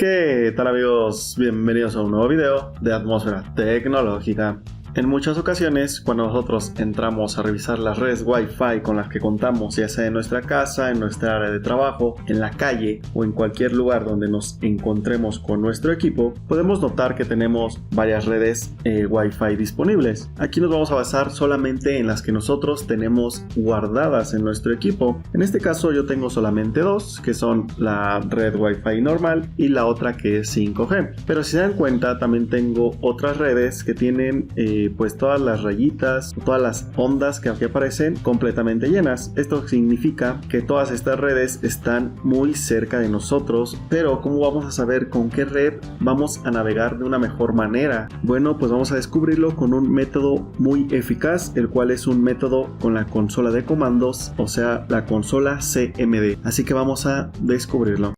¿Qué tal amigos? Bienvenidos a un nuevo video de Atmósfera Tecnológica. En muchas ocasiones, cuando nosotros entramos a revisar las redes Wi-Fi con las que contamos, ya sea en nuestra casa, en nuestra área de trabajo, en la calle o en cualquier lugar donde nos encontremos con nuestro equipo, podemos notar que tenemos varias redes Wi-Fi disponibles. Aquí nos vamos a basar solamente en las que nosotros tenemos guardadas en nuestro equipo. En este caso yo tengo solamente dos, que son la red Wi-Fi normal y la otra que es 5G. Pero si se dan cuenta, también tengo otras redes que tienen pues todas las rayitas, todas las ondas que aquí aparecen completamente llenas. Esto significa que todas estas redes están muy cerca de nosotros, pero ¿cómo vamos a saber con qué red vamos a navegar de una mejor manera? Bueno, pues vamos a descubrirlo con un método muy eficaz, el cual es un método con la consola de comandos, o sea, la consola CMD. Así que vamos a descubrirlo.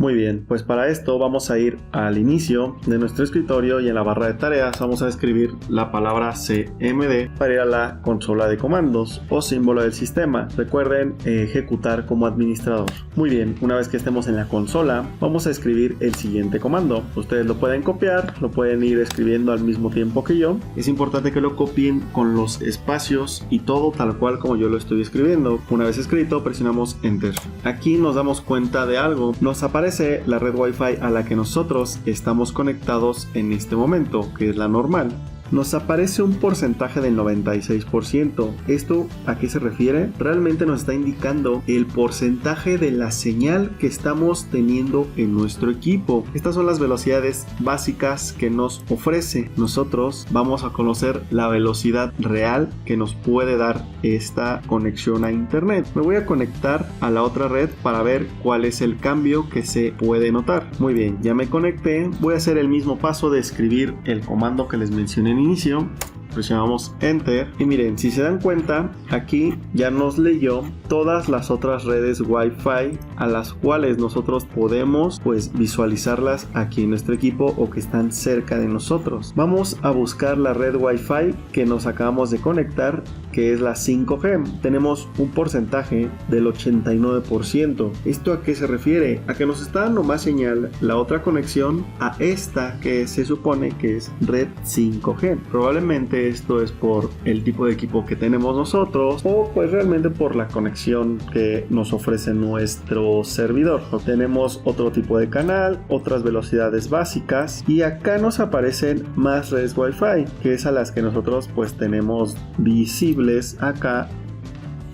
Muy bien, pues para esto vamos a ir al inicio de nuestro escritorio y en la barra de tareas vamos a escribir la palabra CMD para ir a la consola de comandos o símbolo del sistema. Recuerden ejecutar como administrador. Muy bien, una vez que estemos en la consola vamos a escribir el siguiente comando. Ustedes lo pueden copiar, lo pueden ir escribiendo al mismo tiempo que yo. Es importante que lo copien con los espacios y todo tal cual como yo lo estoy escribiendo. Una vez escrito presionamos Enter. Aquí nos damos cuenta de algo. Nos aparece la red Wi-Fi a la que nosotros estamos conectados en este momento, que es la normal. Nos aparece un porcentaje del 96%. ¿Esto a qué se refiere? Realmente nos está indicando el porcentaje de la señal que estamos teniendo en nuestro equipo. Estas son las velocidades básicas que nos ofrece. Nosotros vamos a conocer la velocidad real que nos puede dar esta conexión a internet. Me voy a conectar a la otra red para ver cuál es el cambio que se puede notar. Muy bien, ya me conecté. Voy a hacer el mismo paso de escribir el comando que les mencioné inicio. Presionamos Enter y miren, si se dan cuenta, aquí ya nos leyó todas las otras redes Wi-Fi a las cuales nosotros podemos pues visualizarlas aquí en nuestro equipo o que están cerca de nosotros. Vamos a buscar la red Wi-Fi que nos acabamos de conectar, que es la 5G. Tenemos un porcentaje del 89%. ¿Esto a qué se refiere? A que nos está dando más señal la otra conexión a esta que se supone que es red 5G. Probablemente esto es por el tipo de equipo que tenemos nosotros o pues realmente por la conexión que nos ofrece nuestro servidor. Tenemos otro tipo de canal, otras velocidades básicas y acá nos aparecen más redes Wi-Fi, que es a las que nosotros pues tenemos visibles acá.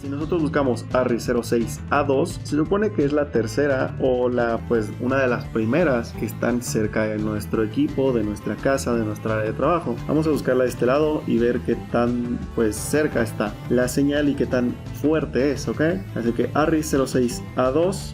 Si nosotros buscamos ARRI06A2, se supone que es la tercera o una de las primeras que están cerca de nuestro equipo, de nuestra casa, de nuestra área de trabajo. Vamos a buscarla de este lado y ver qué tan cerca está la señal y qué tan fuerte es, ¿ok? Así que ARRI06A2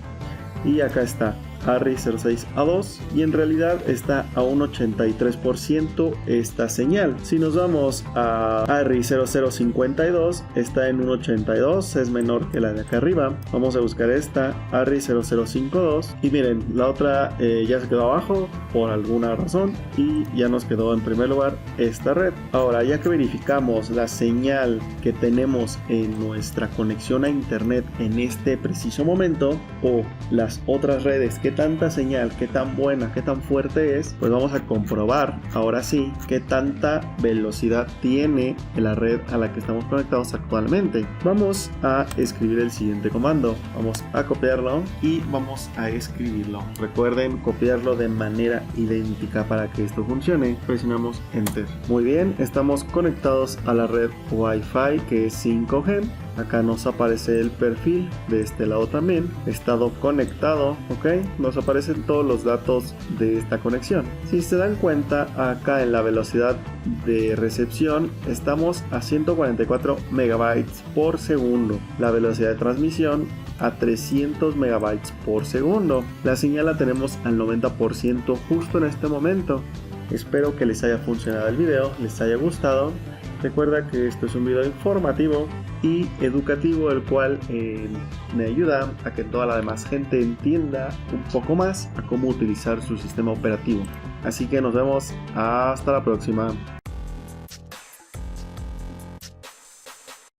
y acá está ARRI06A2 y en realidad está a un 83% esta señal. Si nos vamos a ARRI0052 está en un 82, es menor que la de acá arriba. Vamos a buscar esta ARRI0052 y miren, la otra ya se quedó abajo por alguna razón y ya nos quedó en primer lugar esta red. Ahora, ya que verificamos la señal que tenemos en nuestra conexión a internet en este preciso momento o las otras redes que tanta señal, qué tan buena, qué tan fuerte es, pues vamos a comprobar ahora sí qué tanta velocidad tiene la red a la que estamos conectados actualmente. Vamos a escribir el siguiente comando. Vamos a copiarlo y vamos a escribirlo. Recuerden copiarlo de manera idéntica para que esto funcione. Presionamos Enter. Muy bien, estamos conectados a la red Wi-Fi que es 5G. Acá nos aparece el perfil de este lado también, estado conectado, ok, nos aparecen todos los datos de esta conexión. Si se dan cuenta, acá en la velocidad de recepción estamos a 144 megabytes por segundo, la velocidad de transmisión a 300 megabytes por segundo. La señal la tenemos al 90% justo en este momento. Espero que les haya funcionado el video, les haya gustado. Recuerda que esto es un video informativo y educativo, el cual me ayuda a que toda la demás gente entienda un poco más a cómo utilizar su sistema operativo. Así que nos vemos hasta la próxima.